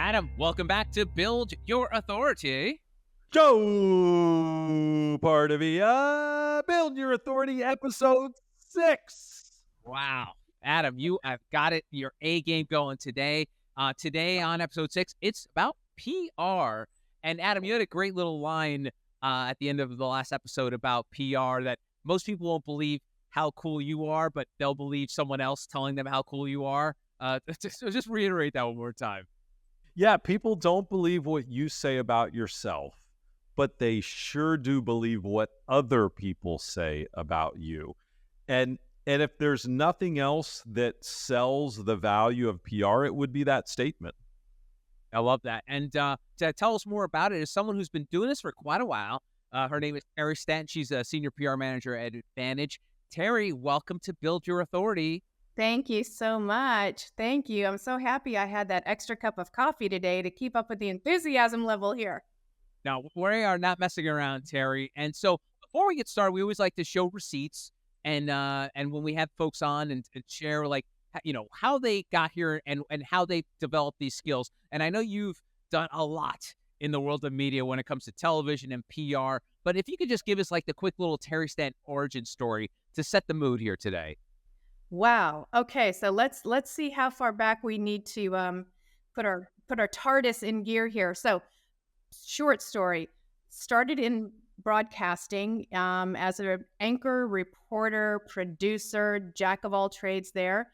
Adam, welcome back to Build Your Authority. Joe Pardavia, Build Your Authority, episode 6. Wow. Adam, you have got it, your A game going today. Today on episode 6, it's about PR. And Adam, you had a great little line at the end of the last episode about PR that most people won't believe how cool you are, but they'll believe someone else telling them how cool you are. Just reiterate that one more time. Yeah, people don't believe what you say about yourself, but they sure do believe what other people say about you. And if there's nothing else that sells the value of PR, it would be that statement. I love that. And to tell us more about it is someone who's been doing this for quite a while. Her name is Terry Stanton. She's a senior PR manager at Advantage. Terry, welcome to Build Your Authority. Thank you so much. Thank you. I'm so happy I had that extra cup of coffee today to keep up with the enthusiasm level here. Now, we are not messing around, Terry. And so before we get started, we always like to show receipts. And when we have folks on and share, like, how they got here and how they developed these skills. And I know you've done a lot in the world of media when it comes to television and PR. But if you could just give us like the quick little Terry Stanton origin story to set the mood here today. Wow. Okay, so let's see how far back we need to put our TARDIS in gear here. So, short story. Started in broadcasting as an anchor, reporter, producer, jack of all trades there.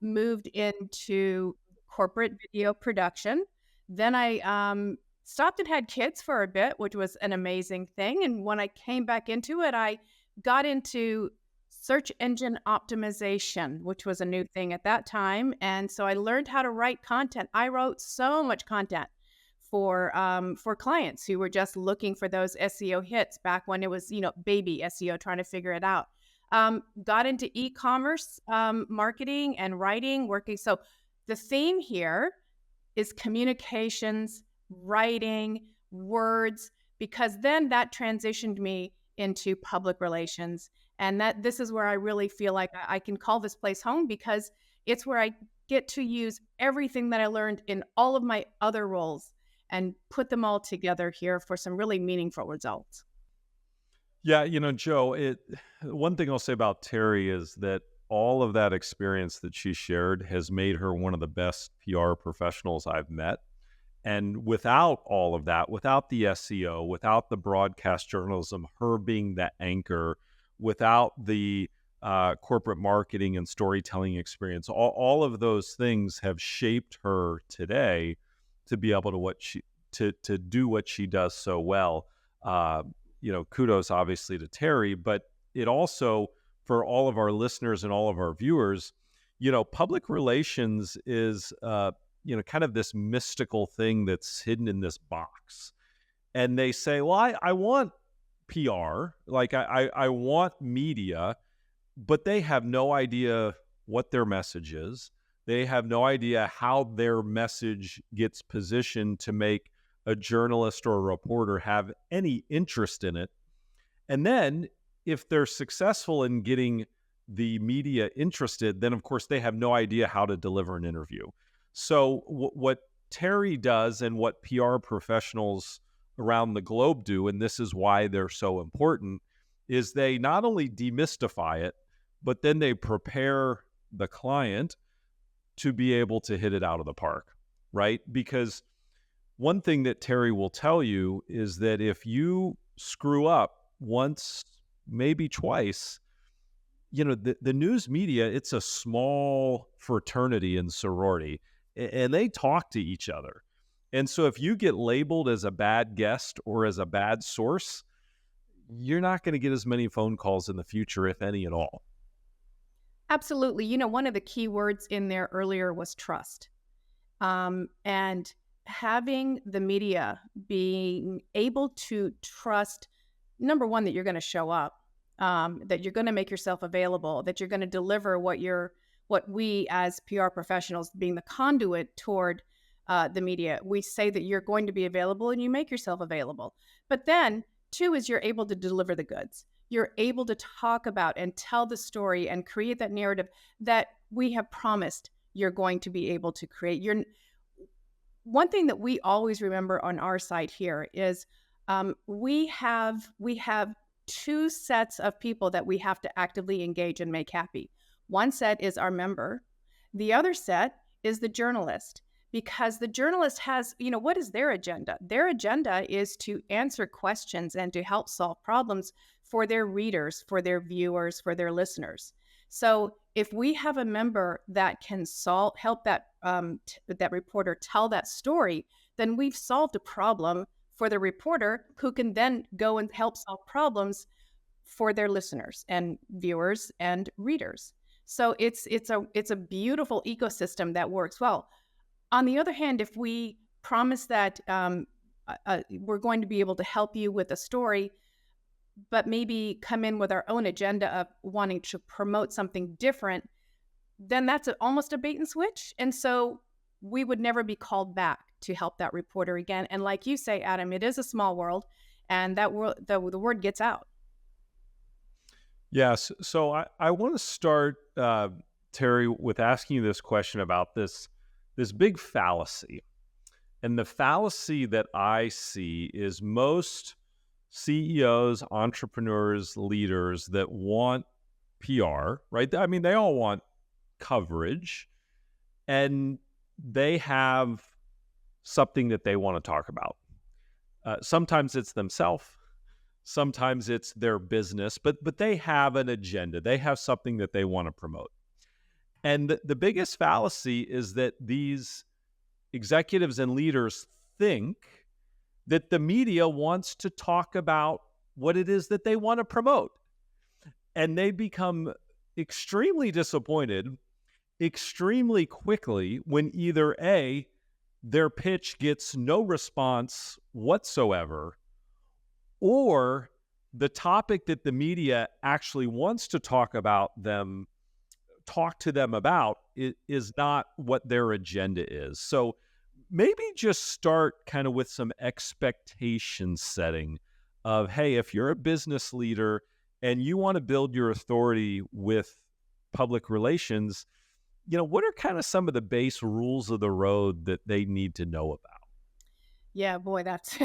Moved into corporate video production. Then I stopped and had kids for a bit, which was an amazing thing. And when I came back into it, I got into search engine optimization, which was a new thing at that time. And so I learned how to write content. I wrote so much content for clients who were just looking for those SEO hits back when it was, baby SEO, trying to figure it out. Got into e-commerce marketing and writing, working. So the theme here is communications, writing, words, because then that transitioned me into public relations. And this is where I really feel like I can call this place home, because it's where I get to use everything that I learned in all of my other roles and put them all together here for some really meaningful results. Yeah, Joe, one thing I'll say about Terry is that all of that experience that she shared has made her one of the best PR professionals I've met. And without all of that, without the SEO, without the broadcast journalism, her being the anchor, without the corporate marketing and storytelling experience, all of those things have shaped her today to be able to do what she does so well. Kudos obviously to Terry, but it also, for all of our listeners and all of our viewers, public relations is kind of this mystical thing that's hidden in this box. And they say, well, I want PR, like I want media, but they have no idea what their message is. They have no idea how their message gets positioned to make a journalist or a reporter have any interest in it. And then if they're successful in getting the media interested, then of course they have no idea how to deliver an interview. So what Terry does and what PR professionals around the globe do, and this is why they're so important, is they not only demystify it, but then they prepare the client to be able to hit it out of the park, right? Because one thing that Terry will tell you is that if you screw up once, maybe twice, the news media, it's a small fraternity and sorority, and they talk to each other. And so if you get labeled as a bad guest or as a bad source, you're not going to get as many phone calls in the future, if any at all. Absolutely. One of the key words in there earlier was trust. And having the media being able to trust, number one, that you're going to show up, that you're going to make yourself available, that you're going to deliver what we as PR professionals, being the conduit toward the media, we say that you're going to be available and you make yourself available. But then, two, is you're able to deliver the goods. You're able to talk about and tell the story and create that narrative that we have promised you're going to be able to create. one thing that we always remember on our site here is we have two sets of people that we have to actively engage and make happy. One set is our member. The other set is the journalist, because the journalist has, what is their agenda? Their agenda is to answer questions and to help solve problems for their readers, for their viewers, for their listeners. So if we have a member that can help that reporter tell that story, then we've solved a problem for the reporter, who can then go and help solve problems for their listeners and viewers and readers. So it's a beautiful ecosystem that works well. On the other hand, if we promise that we're going to be able to help you with a story, but maybe come in with our own agenda of wanting to promote something different, then that's almost a bait and switch. And so we would never be called back to help that reporter again. And like you say, Adam, it is a small world, and that world, the word gets out. Yes. So I want to start, Terry, with asking you this question about this big fallacy. And the fallacy that I see is most CEOs, entrepreneurs, leaders that want PR, right? I mean, they all want coverage, and they have something that they want to talk about. Sometimes it's themselves, sometimes it's their business, but they have an agenda. They have something that they want to promote. And the biggest fallacy is that these executives and leaders think that the media wants to talk about what it is that they want to promote. And they become extremely disappointed extremely quickly when either A, their pitch gets no response whatsoever, or the topic that the media actually wants to talk to them about is not what their agenda is. So maybe just start kind of with some expectation setting of, hey, if you're a business leader and you want to build your authority with public relations, what are kind of some of the base rules of the road that they need to know about? Yeah, boy, that's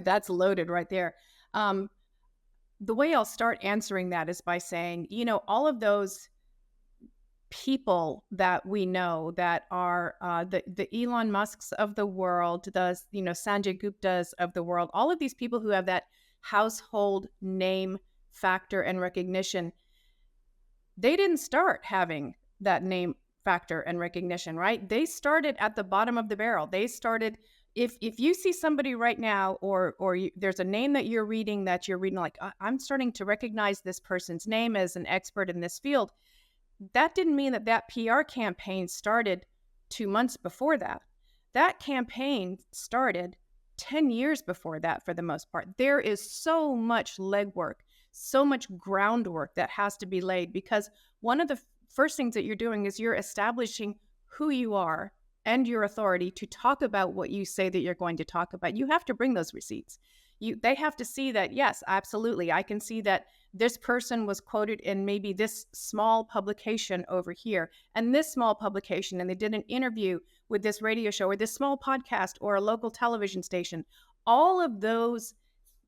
that's loaded right there. The way I'll start answering that is by saying, all of those people that we know that are the Elon Musks of the world, the Sanjay Guptas of the world, all of these people who have that household name factor and recognition, they didn't start having that name factor and recognition, right? They started at the bottom of the barrel. They started, if you see somebody right now, or there's a name that you're reading like, I'm starting to recognize this person's name as an expert in this field. That didn't mean that PR campaign started 2 months before that. That campaign started 10 years before that, for the most part. There is so much legwork, so much groundwork that has to be laid, because one of the first things that you're doing is you're establishing who you are and your authority to talk about what you say that you're going to talk about. You have to bring those receipts. They have to see that, yes, absolutely, I can see that this person was quoted in maybe this small publication over here and this small publication, and they did an interview with this radio show or this small podcast or a local television station. All of those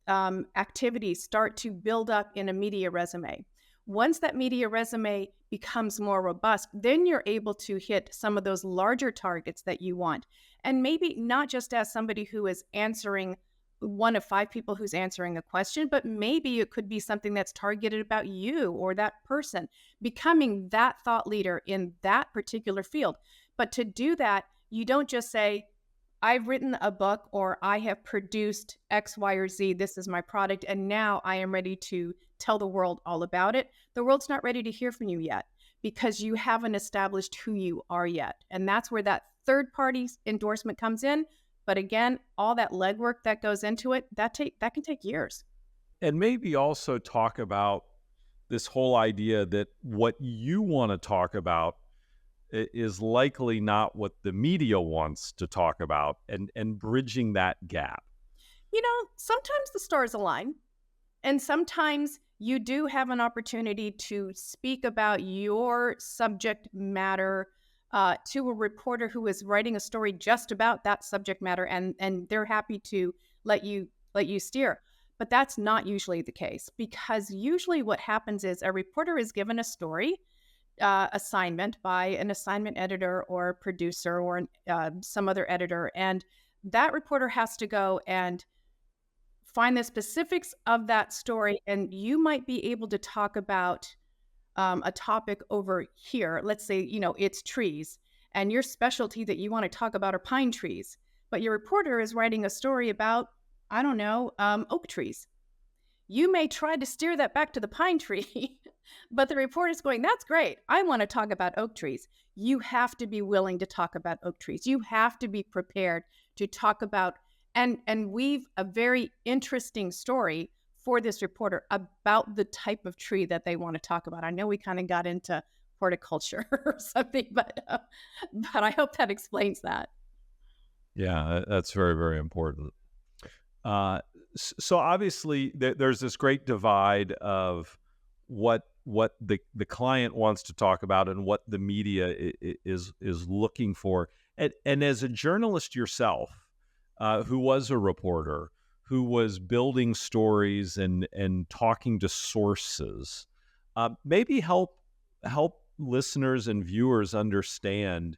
activities start to build up in a media resume. Once that media resume becomes more robust, then you're able to hit some of those larger targets that you want. And maybe not just as somebody who is answering, one of 5 people who's answering a question, but maybe it could be something that's targeted about you or that person, becoming that thought leader in that particular field. But to do that, you don't just say, I've written a book, or I have produced X, Y, or Z. This is my product, and now I am ready to tell the world all about it. The world's not ready to hear from you yet, because you haven't established who you are yet. And that's where that third party endorsement comes in. But again, all that legwork that goes into it, that can take years. And maybe also talk about this whole idea that what you want to talk about is likely not what the media wants to talk about, and bridging that gap. Sometimes the stars align, and sometimes you do have an opportunity to speak about your subject matter to a reporter who is writing a story just about that subject matter, and they're happy to let you steer. But that's not usually the case, because usually what happens is a reporter is given a story assignment by an assignment editor or producer or some other editor, and that reporter has to go and find the specifics of that story, and you might be able to talk about a topic over here. Let's say, it's trees, and your specialty that you want to talk about are pine trees, but your reporter is writing a story about, I don't know, oak trees. You may try to steer that back to the pine tree, but the reporter's going, that's great. I want to talk about oak trees. You have to be willing to talk about oak trees. You have to be prepared to talk about and weave a very interesting story for this reporter about the type of tree that they want to talk about. I know we kind of got into horticulture or something, but I hope that explains that. Yeah, that's very, very important. So obviously there's this great divide of what the client wants to talk about and what the media is looking for. And as a journalist yourself, who was a reporter, who was building stories and talking to sources, maybe help listeners and viewers understand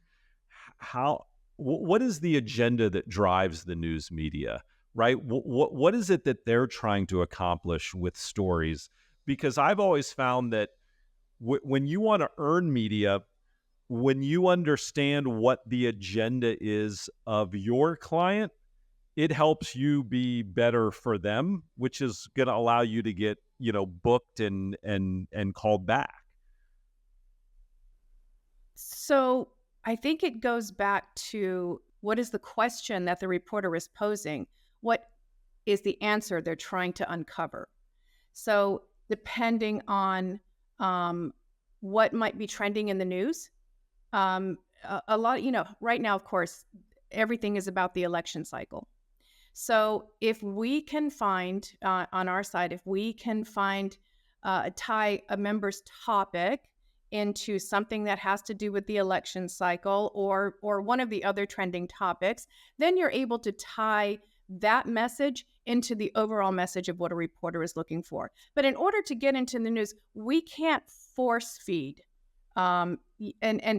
what is the agenda that drives the news media, right? What is it that they're trying to accomplish with stories? Because I've always found that when you want to earn media, when you understand what the agenda is of your client, it helps you be better for them, which is going to allow you to get, booked and called back. So I think it goes back to what is the question that the reporter is posing? What is the answer they're trying to uncover? So depending on what might be trending in the news, a lot, right now, of course, everything is about the election cycle. So if we can find on our side, if we can find tie a member's topic into something that has to do with the election cycle or one of the other trending topics, then you're able to tie that message into the overall message of what a reporter is looking for. But in order to get into the news, we can't force feed, and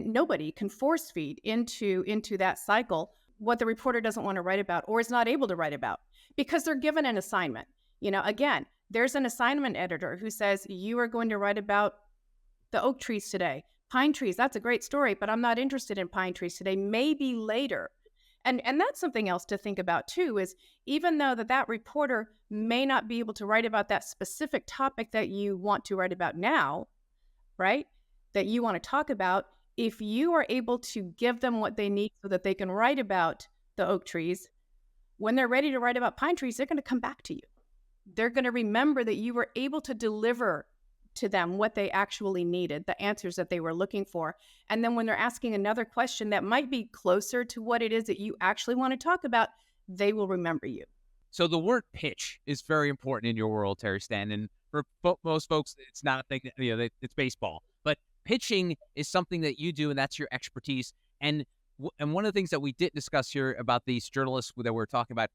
nobody can force feed into that cycle what the reporter doesn't want to write about or is not able to write about, because they're given an assignment. Again, there's an assignment editor who says, you are going to write about the oak trees today. Pine trees, that's a great story, but I'm not interested in pine trees today, maybe later. And that's something else to think about too, is even though that reporter may not be able to write about that specific topic that you want to write about now, right, that you want to talk about, if you are able to give them what they need so that they can write about the oak trees, when they're ready to write about pine trees, they're going to come back to you. They're going to remember that you were able to deliver to them what they actually needed, the answers that they were looking for. And then when they're asking another question that might be closer to what it is that you actually want to talk about, they will remember you. So the word pitch is very important in your world, Terry Stanton. For most folks, it's not a thing that, it's baseball. But pitching is something that you do, and that's your expertise. And one of the things that we didn't discuss here about these journalists that we're talking about,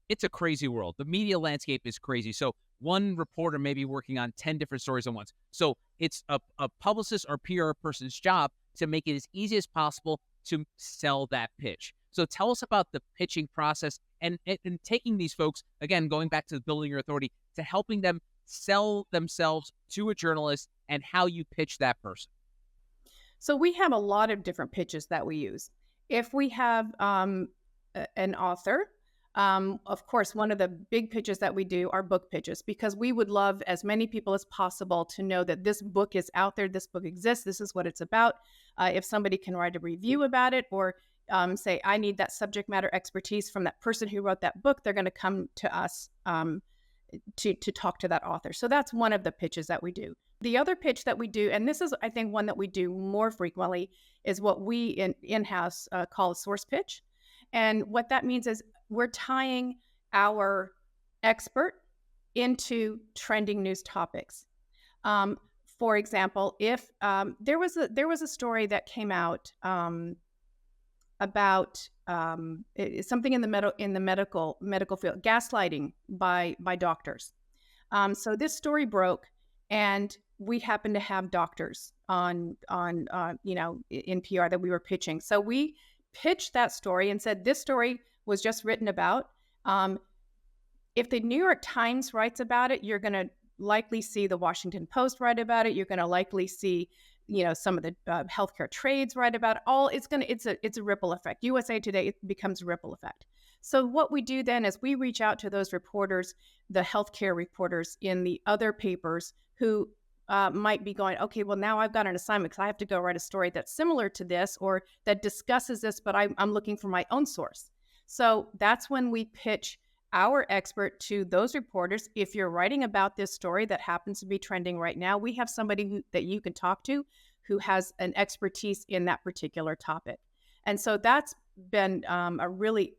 it's a crazy world. The media landscape is crazy. So one reporter may be working on 10 different stories at once. So it's a publicist or PR person's job to make it as easy as possible to sell that pitch. So tell us about the pitching process and taking these folks, again, going back to building your authority, to helping them sell themselves to a journalist and how you pitch that person. So we have a lot of different pitches that we use. If we have an author, of course, one of the big pitches that we do are book pitches, because we would love as many people as possible to know that this book is out there, this book exists, this is what it's about. If somebody can write a review about it or say, I need that subject matter expertise from that person who wrote that book, they're going to come to us to talk to that author. So that's one of the pitches that we do. The other pitch that we do, and this is, I think, one that we do more frequently, is what we in-house call a source pitch. And what that means is we're tying our expert into trending news topics. For example, if there was a story that came out about something in the medical field, gaslighting by doctors. So this story broke, and we happened to have doctors on in PR that we were pitching. So we pitched that story and said this story was just written about. Um, if the New York Times writes about it, you're going to likely see the Washington Post write about it. You're going to likely see, some of the healthcare trades write about it. It's a ripple effect. USA Today, it becomes a ripple effect. So what we do then is we reach out to those reporters, the healthcare reporters in the other papers who might be going, okay, well, now I've got an assignment because I have to go write a story that's similar to this or that discusses this, but I'm looking for my own source. So that's when we pitch our expert to those reporters. If you're writing about this story that happens to be trending right now, we have somebody that you can talk to who has an expertise in that particular topic. And so that's been a really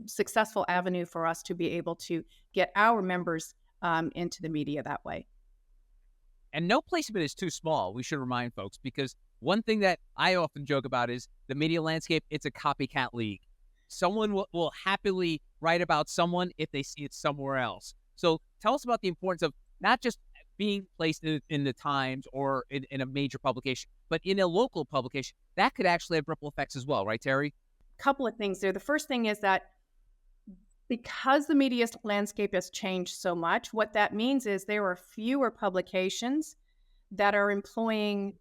successful avenue for us to be able to get our members into the media that way. And no placement is too small, we should remind folks, because one thing that I often joke about is the media landscape, it's a copycat league. Someone will happily write about someone if they see it somewhere else. So tell us about the importance of not just being placed in the Times or in a major publication, but in a local publication. That could actually have ripple effects as well, right, Terry? Couple of things there. The first thing is that because the media landscape has changed so much, what that means is there are fewer publications that are employing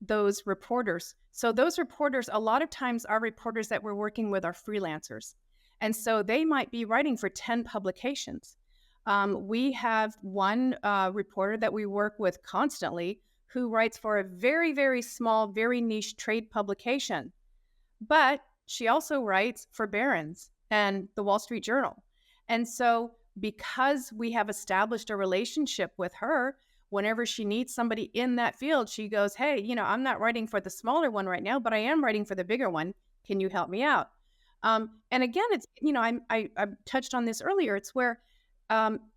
those reporters. So those reporters, a lot of times our reporters that we're working with are freelancers. And so they might be writing for 10 publications. We have one reporter that we work with constantly who writes for a very, very small, very niche trade publication. But she also writes for Barron's and the Wall Street Journal. And so because we have established a relationship with her, whenever she needs somebody in that field, she goes, hey, I'm not writing for the smaller one right now, but I am writing for the bigger one. Can you help me out? And again, it's, I touched on this earlier. It's where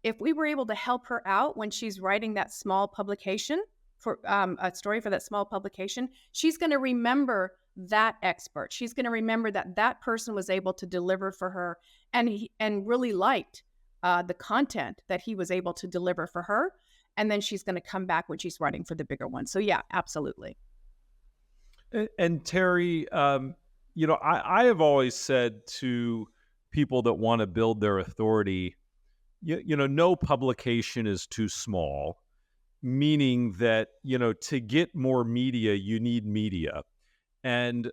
if we were able to help her out when she's writing that small publication for a story for that small publication, she's going to remember that expert. She's going to remember that person was able to deliver for her and really liked the content that he was able to deliver for her. And then she's going to come back when she's writing for the bigger one. So yeah, absolutely. And Terry, I have always said to people that want to build their authority, no publication is too small, meaning that, to get more media, you need media. And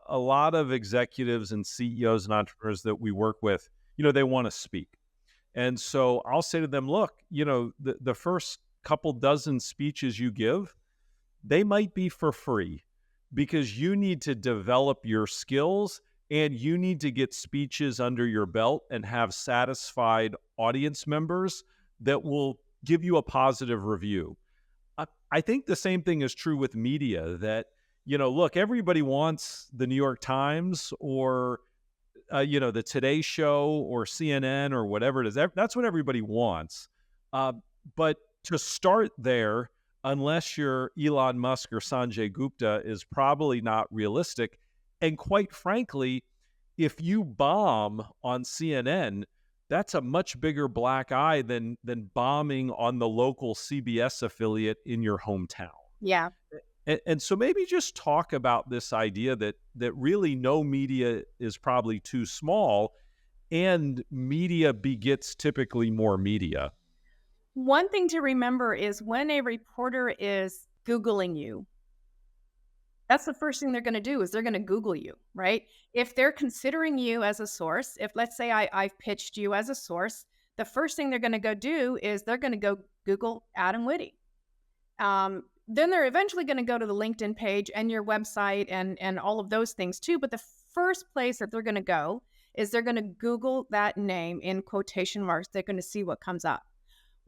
a lot of executives and CEOs and entrepreneurs that we work with, they want to speak. And so I'll say to them, look, the first couple dozen speeches you give, they might be for free because you need to develop your skills and you need to get speeches under your belt and have satisfied audience members that will give you a positive review. I think the same thing is true with media that, look, everybody wants the New York Times or, the Today Show or CNN or whatever it is. That's what everybody wants. But to start there, unless you're Elon Musk or Sanjay Gupta, is probably not realistic. And quite frankly, if you bomb on CNN, that's a much bigger black eye than bombing on the local CBS affiliate in your hometown. Yeah. And so maybe just talk about this idea that really no media is probably too small and media begets typically more media. One thing to remember is when a reporter is Googling you, that's the first thing they're going to do is they're going to Google you, right? If they're considering you as a source, if let's say I've pitched you as a source, the first thing they're going to go do is they're going to go Google Adam Whitty. Then they're eventually going to go to the LinkedIn page and your website and all of those things too. But the first place that they're going to go is they're going to Google that name in quotation marks. They're going to see what comes up.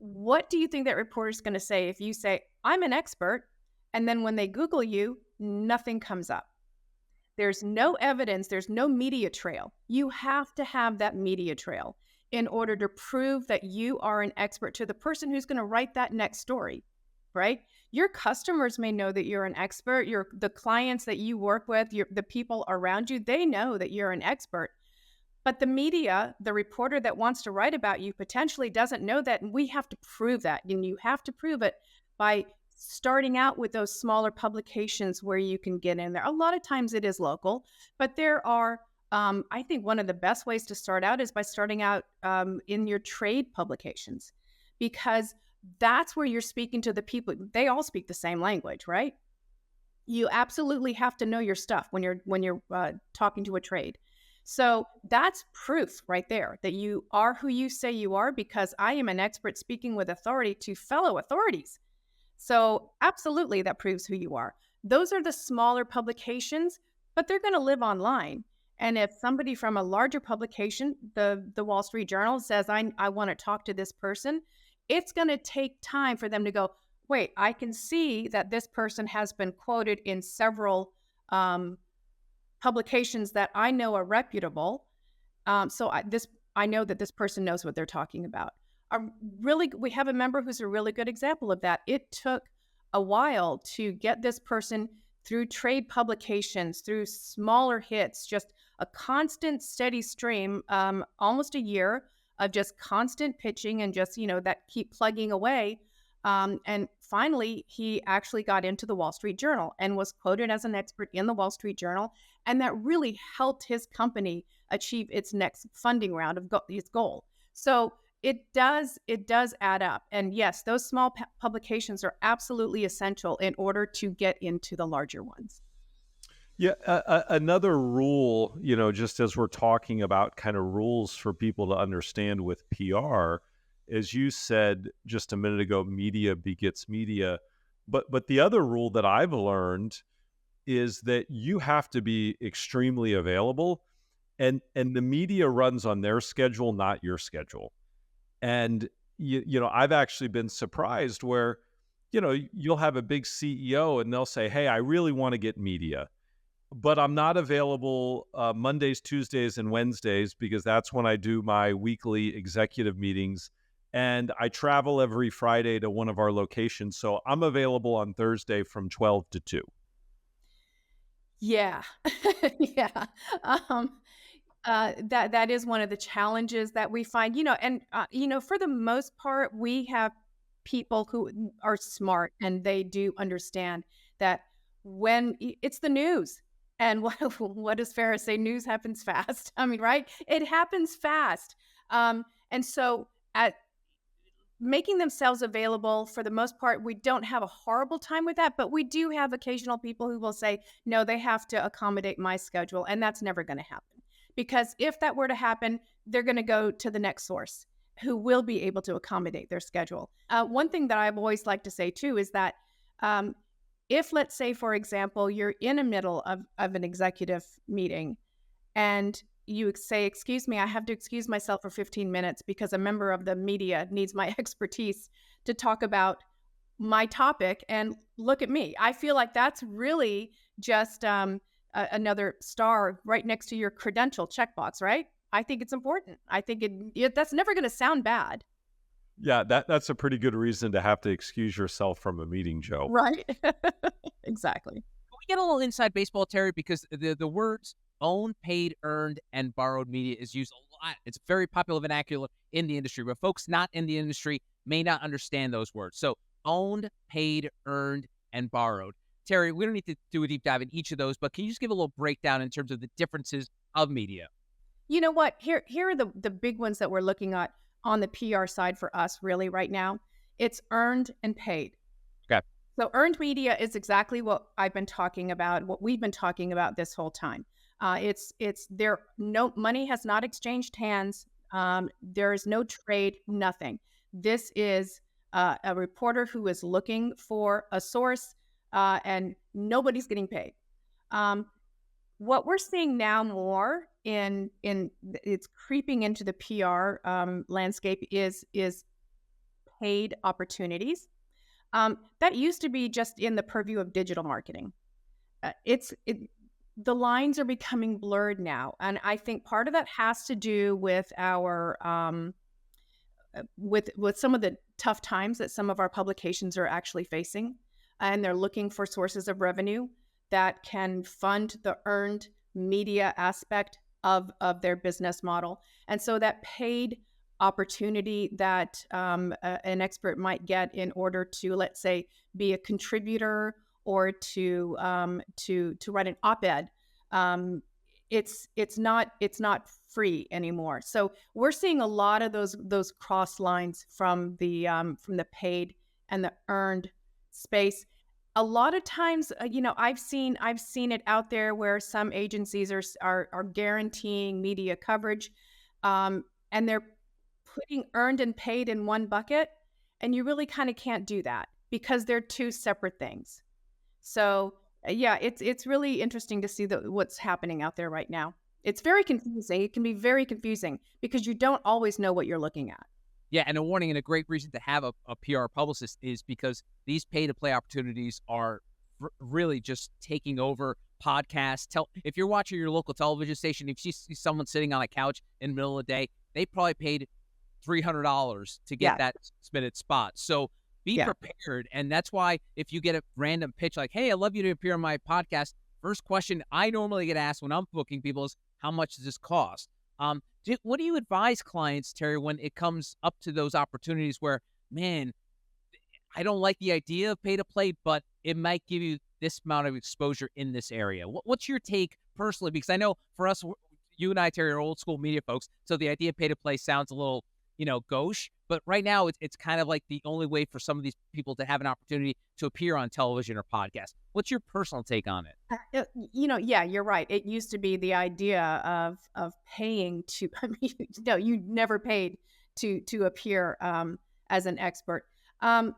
What do you think that reporter is going to say if you say, I'm an expert, and then when they Google you, nothing comes up? There's no evidence. There's no media trail. You have to have that media trail in order to prove that you are an expert to the person who's going to write that next story. right? Your customers may know that you're an expert. The clients that you work with, the people around you, they know that you're an expert. But the media, the reporter that wants to write about you potentially doesn't know that, and we have to prove that. And you have to prove it by starting out with those smaller publications where you can get in there. A lot of times it is local, but there are, I think one of the best ways to start out is by starting out in your trade publications, because that's where you're speaking to the people. They all speak the same language, right? You absolutely have to know your stuff when you're talking to a trade. So that's proof right there that you are who you say you are, because I am an expert speaking with authority to fellow authorities. So absolutely, that proves who you are. Those are the smaller publications, but they're going to live online. And if somebody from a larger publication, the Wall Street Journal, says, I want to talk to this person, it's going to take time for them to go, wait, I can see that this person has been quoted in several publications that I know are reputable. I know that this person knows what they're talking about. We have a member who's a really good example of that. It took a while to get this person through trade publications, through smaller hits, just a constant, steady stream, almost a year of just constant pitching and just, that keep plugging away. And finally, he actually got into the Wall Street Journal and was quoted as an expert in the Wall Street Journal. And that really helped his company achieve its next funding round of its goal. So it does add up. And yes, those small publications are absolutely essential in order to get into the larger ones. Yeah, another rule, just as we're talking about kind of rules for people to understand with PR, as you said just a minute ago, media begets media. But the other rule that I've learned is that you have to be extremely available, and the media runs on their schedule, not your schedule. And I've actually been surprised where, you'll have a big CEO and they'll say, "Hey, I really want to get media, but I'm not available Mondays, Tuesdays, and Wednesdays because that's when I do my weekly executive meetings. And I travel every Friday to one of our locations. So I'm available on Thursday from 12 to 2. Yeah. Yeah. Um, that is one of the challenges that we find, and for the most part, we have people who are smart and they do understand that it's the news. And what does Ferris say? News happens fast. I mean, right? It happens fast. And so at making themselves available, for the most part, we don't have a horrible time with that, but we do have occasional people who will say, no, they have to accommodate my schedule. And that's never going to happen, because if that were to happen, they're going to go to the next source who will be able to accommodate their schedule. One thing that I've always liked to say too is that if, let's say, for example, you're in the middle of an executive meeting and you say, excuse me, I have to excuse myself for 15 minutes because a member of the media needs my expertise to talk about my topic, and look at me. I feel like that's really just another star right next to your credential checkbox, right? I think it's important. I think that's never going to sound bad. Yeah, that's a pretty good reason to have to excuse yourself from a meeting, Joe. Right. Exactly. We get a little inside baseball, Terry, because the words owned, paid, earned, and borrowed media is used a lot. It's very popular vernacular in the industry, but folks not in the industry may not understand those words. So owned, paid, earned, and borrowed. Terry, we don't need to do a deep dive in each of those, but can you just give a little breakdown in terms of the differences of media? You know what? Here are the big ones that we're looking at on the PR side for us really right now. It's earned and paid. Okay. So earned media is exactly what I've been talking about, what we've been talking about this whole time. It's there. No money has not exchanged hands. There is no trade, nothing. This is a reporter who is looking for a source, and nobody's getting paid. What we're seeing now more in it's creeping into the PR landscape is paid opportunities. That used to be just in the purview of digital marketing. The lines are becoming blurred now, and I think part of that has to do with our with some of the tough times that some of our publications are actually facing, and they're looking for sources of revenue that can fund the earned media aspect of their business model. And so that paid opportunity that an expert might get in order to, let's say, be a contributor or to write an op-ed, it's not free anymore. So we're seeing a lot of those cross lines from the paid and the earned space. A lot of times, I've seen it out there where some agencies are guaranteeing media coverage, and they're putting earned and paid in one bucket, and you really kind of can't do that because they're two separate things. So yeah, it's really interesting to see what's happening out there right now. It's very confusing. It can be very confusing because you don't always know what you're looking at. Yeah, and a warning and a great reason to have a PR publicist is because these pay-to-play opportunities are really just taking over podcasts. If you're watching your local television station, if you see someone sitting on a couch in the middle of the day, they probably paid $300 to get Yeah. that minute spot. So be Yeah. prepared, and that's why if you get a random pitch like, "Hey, I'd love you to appear on my podcast," first question I normally get asked when I'm booking people is, "How much does this cost?" What do you advise clients, Terry, when it comes up to those opportunities where, man, I don't like the idea of pay to play, but it might give you this amount of exposure in this area? What's your take personally? Because I know for us, you and I, Terry, are old school media folks, so the idea of pay to play sounds a little, gauche. But right now, it's kind of like the only way for some of these people to have an opportunity to appear on television or podcast. What's your personal take on it? Yeah, you're right. It used to be the idea of paying to. I mean, no, you never paid to appear as an expert. But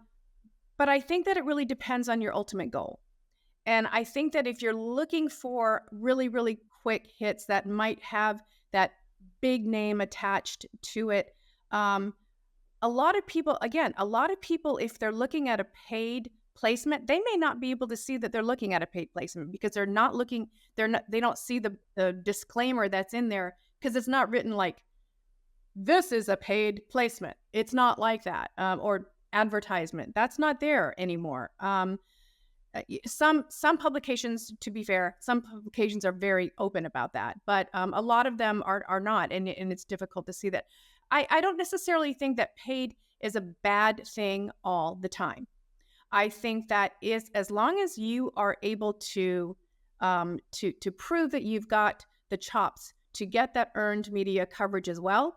I think that it really depends on your ultimate goal. And I think that if you're looking for really, really quick hits that might have that big name attached to it, a lot of people, if they're looking at a paid placement, they may not be able to see that they're looking at a paid placement because they don't see the disclaimer that's in there because it's not written like, this is a paid placement. It's not like that, or advertisement. That's not there anymore. Some publications, to be fair, some publications are very open about that, but a lot of them are not, and it's difficult to see that. I don't necessarily think that paid is a bad thing all the time. I think that is, as long as you are able to prove that you've got the chops to get that earned media coverage as well,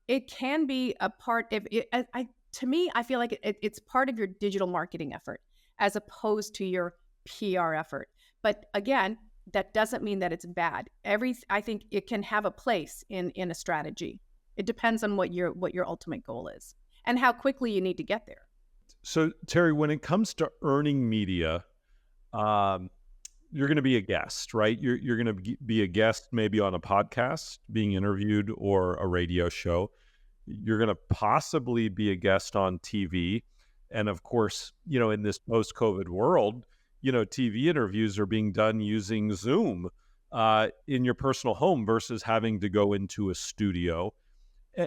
it can be a part of it. To me, I feel like it's part of your digital marketing effort as opposed to your PR effort. But again, that doesn't mean that it's bad. I think it can have a place in a strategy. It depends on what your ultimate goal is and how quickly you need to get there. So, Terry, when it comes to earning media, you're going to be a guest, right? You're going to be a guest maybe on a podcast, being interviewed, or a radio show. You're going to possibly be a guest on TV. And of course, in this post-COVID world, TV interviews are being done using Zoom in your personal home versus having to go into a studio.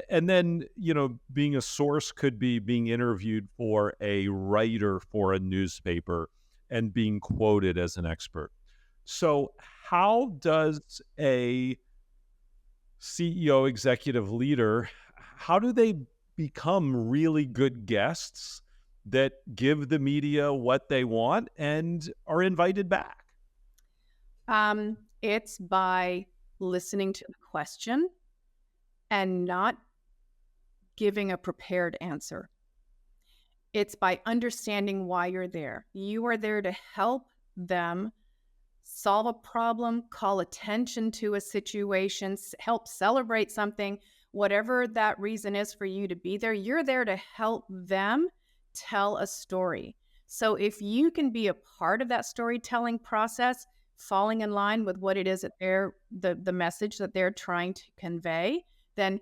And then, being a source could be being interviewed for a writer for a newspaper and being quoted as an expert. So how does a CEO, executive leader, how do they become really good guests that give the media what they want and are invited back? It's by listening to the question and not giving a prepared answer. It's by understanding why you're there. You are there to help them solve a problem, call attention to a situation, help celebrate something, whatever that reason is for you to be there. You're there to help them tell a story. So if you can be a part of that storytelling process, falling in line with what it is that the message that they're trying to convey, then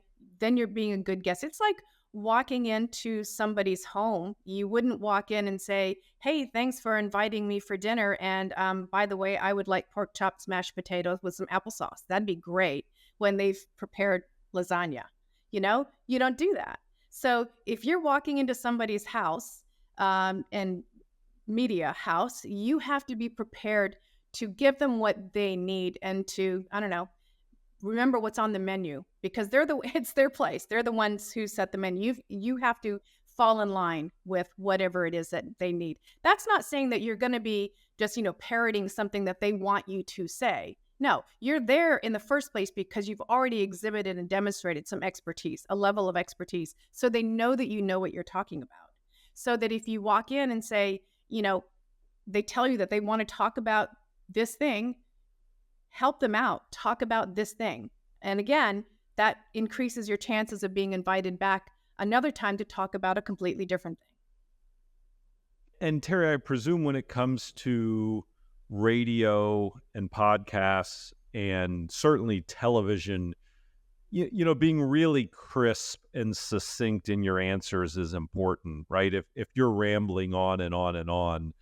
you're being a good guest. It's like walking into somebody's home. You wouldn't walk in and say, "Hey, thanks for inviting me for dinner. And by the way, I would like pork chops, mashed potatoes with some applesauce." That'd be great when they've prepared lasagna. You don't do that. So if you're walking into somebody's house, and media house, you have to be prepared to give them what they need and to, I don't know, remember what's on the menu because they're the it's their place. They're the ones who set the menu. You have to fall in line with whatever it is that they need. That's not saying that you're going to be just, parroting something that they want you to say. No, you're there in the first place because you've already exhibited and demonstrated some expertise, a level of expertise, so they know that you know what you're talking about. So that if you walk in and say, they tell you that they want to talk about this thing, help them out, talk about this thing. And again, that increases your chances of being invited back another time to talk about a completely different thing. And Terry, I presume when it comes to radio and podcasts and certainly television, being really crisp and succinct in your answers is important, right? If you're rambling on and on and on,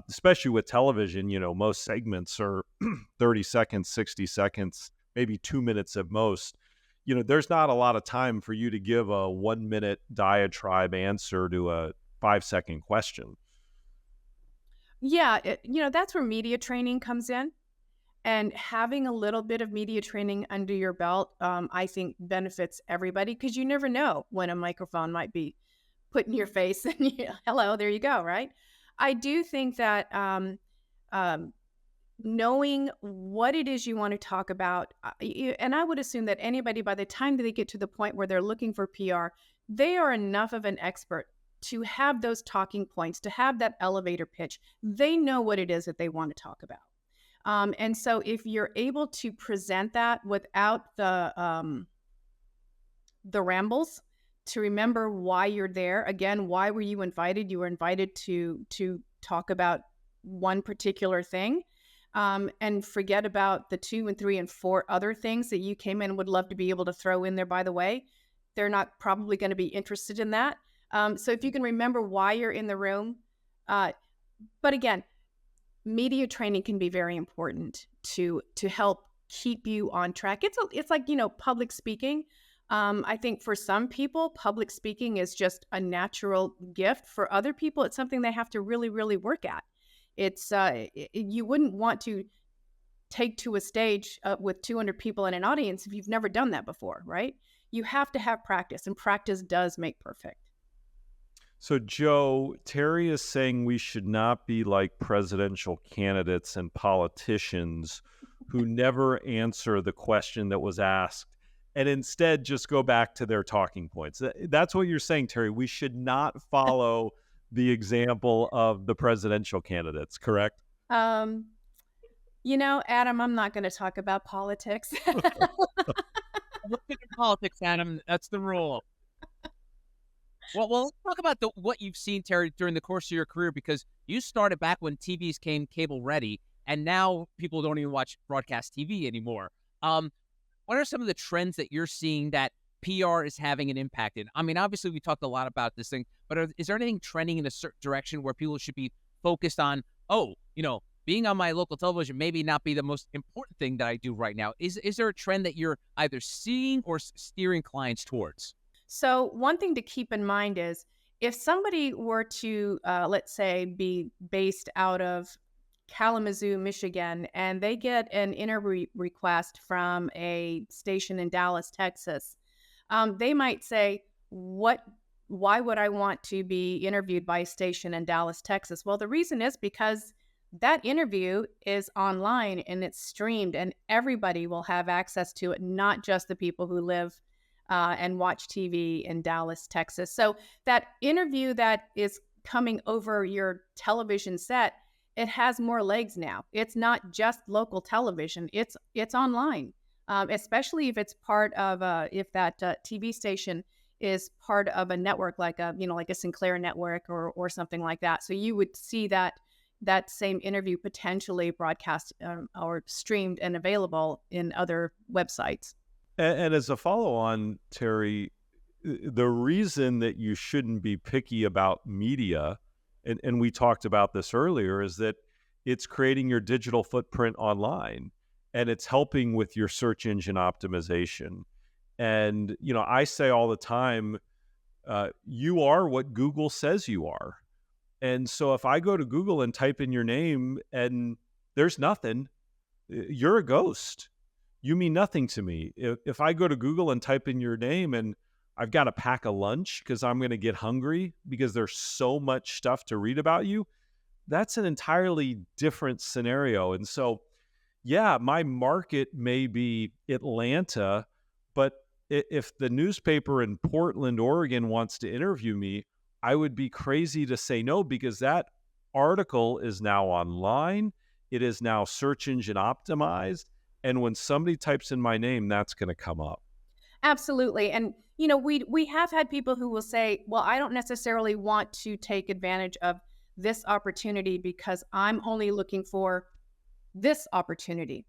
especially with television, most segments are 30 seconds, 60 seconds, maybe 2 minutes at most. There's not a lot of time for you to give a 1 minute diatribe answer to a 5 second question. Yeah, that's where media training comes in. And having a little bit of media training under your belt, I think benefits everybody because you never know when a microphone might be put in your face and hello, there you go, right? I do think that knowing what it is you want to talk about, and I would assume that anybody, by the time that they get to the point where they're looking for PR, they are enough of an expert to have those talking points, to have that elevator pitch. They know what it is that they want to talk about. And so if you're able to present that without the rambles, to remember why you're there. Again, why were you invited? You were invited to talk about one particular thing, and forget about the 2 and 3 and 4 other things that you came in and would love to be able to throw in there. By the way, they're not probably going to be interested in that. So if you can remember why you're in the room, but again, media training can be very important to help keep you on track. It's like, public speaking. I think for some people, public speaking is just a natural gift. For other people, it's something they have to really, really work at. It's you wouldn't want to take to a stage with 200 people in an audience if you've never done that before, right? You have to have practice, and practice does make perfect. So, Joe, Terry is saying we should not be like presidential candidates and politicians who never answer the question that was asked and instead just go back to their talking points. That's what you're saying, Terry. We should not follow the example of the presidential candidates, correct? Adam, I'm not going to talk about politics. Look at politics, Adam. That's the rule. Well, let's talk about what you've seen, Terry, during the course of your career, because you started back when TVs came cable ready, and now people don't even watch broadcast TV anymore. What are some of the trends that you're seeing that PR is having an impact in? I mean, obviously, we talked a lot about this thing, but is there anything trending in a certain direction where people should be focused on, being on my local television maybe not be the most important thing that I do right now? Is there a trend that you're either seeing or steering clients towards? So one thing to keep in mind is if somebody were to, let's say, be based out of Kalamazoo, Michigan, and they get an interview request from a station in Dallas, Texas, they might say, why would I want to be interviewed by a station in Dallas, Texas? Well, the reason is because that interview is online and it's streamed and everybody will have access to it, not just the people who live and watch TV in Dallas, Texas. So that interview that is coming over your television set, it has more legs now. It's not just local television. It's online, especially if it's part of if that TV station is part of a network like a Sinclair network or something like that. So you would see that same interview potentially broadcast or streamed and available in other websites. And as a follow-on, Terry, the reason that you shouldn't be picky about media, and we talked about this earlier, is that it's creating your digital footprint online, and it's helping with your search engine optimization. And, I say all the time, You are what Google says you are. And so if I go to Google and type in your name and there's nothing, you're a ghost. You mean nothing to me. If I go to Google and type in your name and I've got to pack a lunch because I'm going to get hungry because there's so much stuff to read about you, that's an entirely different scenario. And so, yeah, my market may be Atlanta, but if the newspaper in Portland, Oregon wants to interview me, I would be crazy to say no because that article is now online. It is now search engine optimized. And when somebody types in my name, that's going to come up. Absolutely. And we have had people who will say, "Well, I don't necessarily want to take advantage of this opportunity because I'm only looking for this opportunity."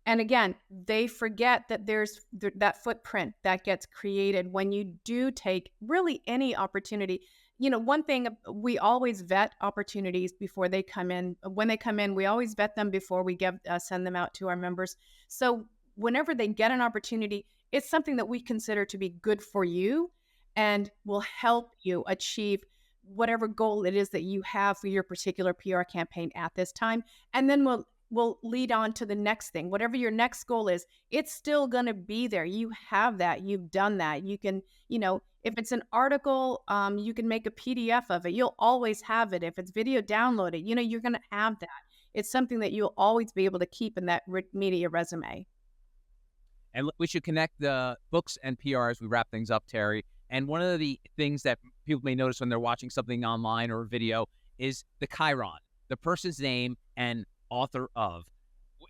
And again, they forget that there's that footprint that gets created when you do take really any opportunity. One thing, we always vet opportunities before they come in. When they come in, we always vet them before we send them out to our members. So whenever they get an opportunity, it's something that we consider to be good for you and will help you achieve whatever goal it is that you have for your particular PR campaign at this time. And then we'll lead on to the next thing. Whatever your next goal is, it's still going to be there. You have that. You've done that. You can, if it's an article, you can make a PDF of it. You'll always have it. If it's video, download it. You're going to have that. It's something that you'll always be able to keep in that media resume. And we should connect the books and PR as we wrap things up, Terry. And one of the things that people may notice when they're watching something online or a video is the chyron, the person's name and author of.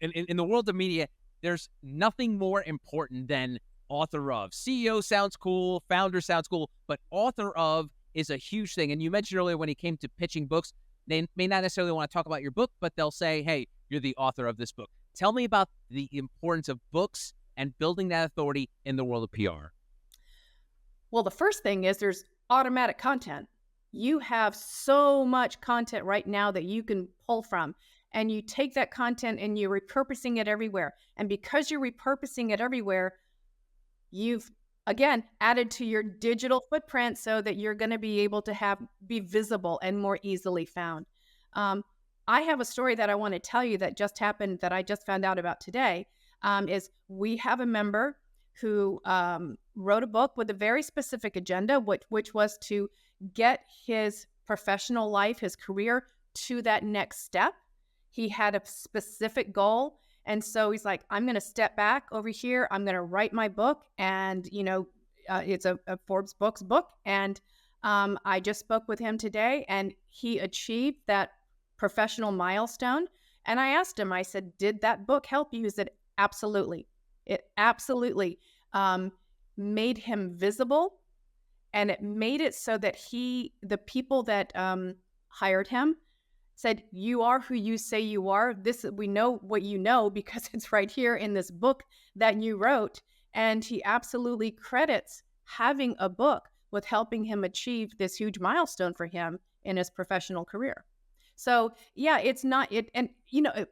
In the world of media, there's nothing more important than author of. CEO sounds cool, founder sounds cool, but author of is a huge thing. And you mentioned earlier when he came to pitching books, they may not necessarily want to talk about your book, but they'll say, "Hey, you're the author of this book." Tell me about the importance of books and building that authority in the world of PR. Well, the first thing is there's automatic content. You have so much content right now that you can pull from, and you take that content and you're repurposing it everywhere. And because you're repurposing it everywhere, you've again added to your digital footprint so that you're going to be able to be visible and more easily found. I have a story that I want to tell you that just happened that I just found out about today. Is we have a member who wrote a book with a very specific agenda, which was to get his professional life, his career to that next step. He had a specific goal. And so he's like, "I'm going to step back over here. I'm going to write my book." And, it's a Forbes Books book. And I just spoke with him today and he achieved that professional milestone. And I asked him, I said, "Did that book help you?" He said, "Absolutely. It absolutely made him visible, and it made it so that the people that hired him said, 'You are who you say you are. We know what you know because it's right here in this book that you wrote.'" And he absolutely credits having a book with helping him achieve this huge milestone for him in his professional career. So yeah, it's not it. And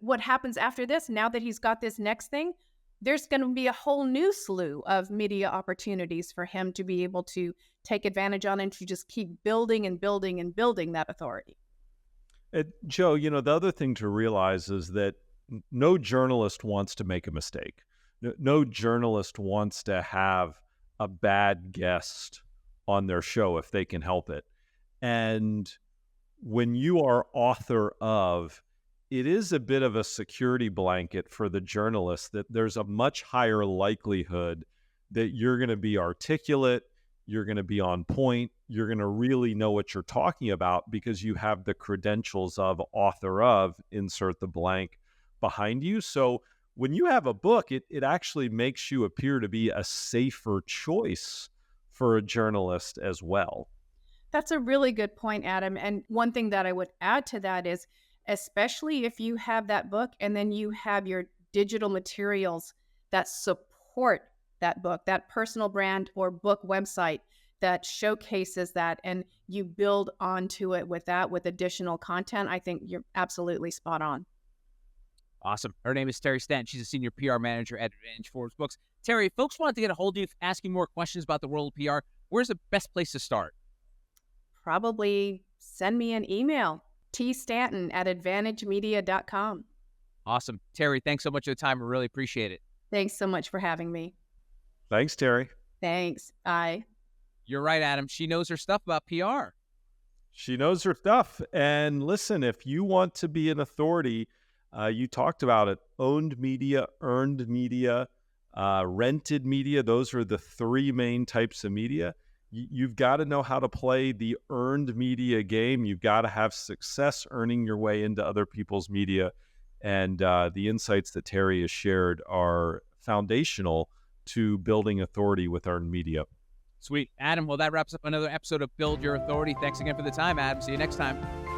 what happens after this, now that he's got this next thing, there's going to be a whole new slew of media opportunities for him to be able to take advantage on and to just keep building and building and building that authority. Joe, the other thing to realize is that no journalist wants to make a mistake. No journalist wants to have a bad guest on their show if they can help it. And when you are author of, it is a bit of a security blanket for the journalist that there's a much higher likelihood that you're going to be articulate, you're going to be on point, you're going to really know what you're talking about because you have the credentials of author of, insert the blank behind you. So when you have a book, it actually makes you appear to be a safer choice for a journalist as well. That's a really good point, Adam. And one thing that I would add to that is, especially if you have that book and then you have your digital materials that support that book, that personal brand or book website that showcases that, and you build onto it with additional content, I think you're absolutely spot on. Awesome. Her name is Terry Stanton. She's a senior PR manager at Advantage Forbes Books. Terry, if folks wanted to get a hold of you, asking more questions about the world of PR, where's the best place to start? probably send me an email, tstanton@advantagemedia.com. Awesome. Terry, thanks so much for the time. I really appreciate it. Thanks so much for having me. Thanks, Terry. Thanks. Bye. You're right, Adam. She knows her stuff about PR. She knows her stuff. And listen, if you want to be an authority, you talked about it, owned media, earned media, rented media. Those are the three main types of media. You've got to know how to play the earned media game. You've got to have success earning your way into other people's media. And the insights that Terry has shared are foundational to building authority with earned media. Sweet. Adam, well, that wraps up another episode of Build Your Authority. Thanks again for the time, Adam. See you next time.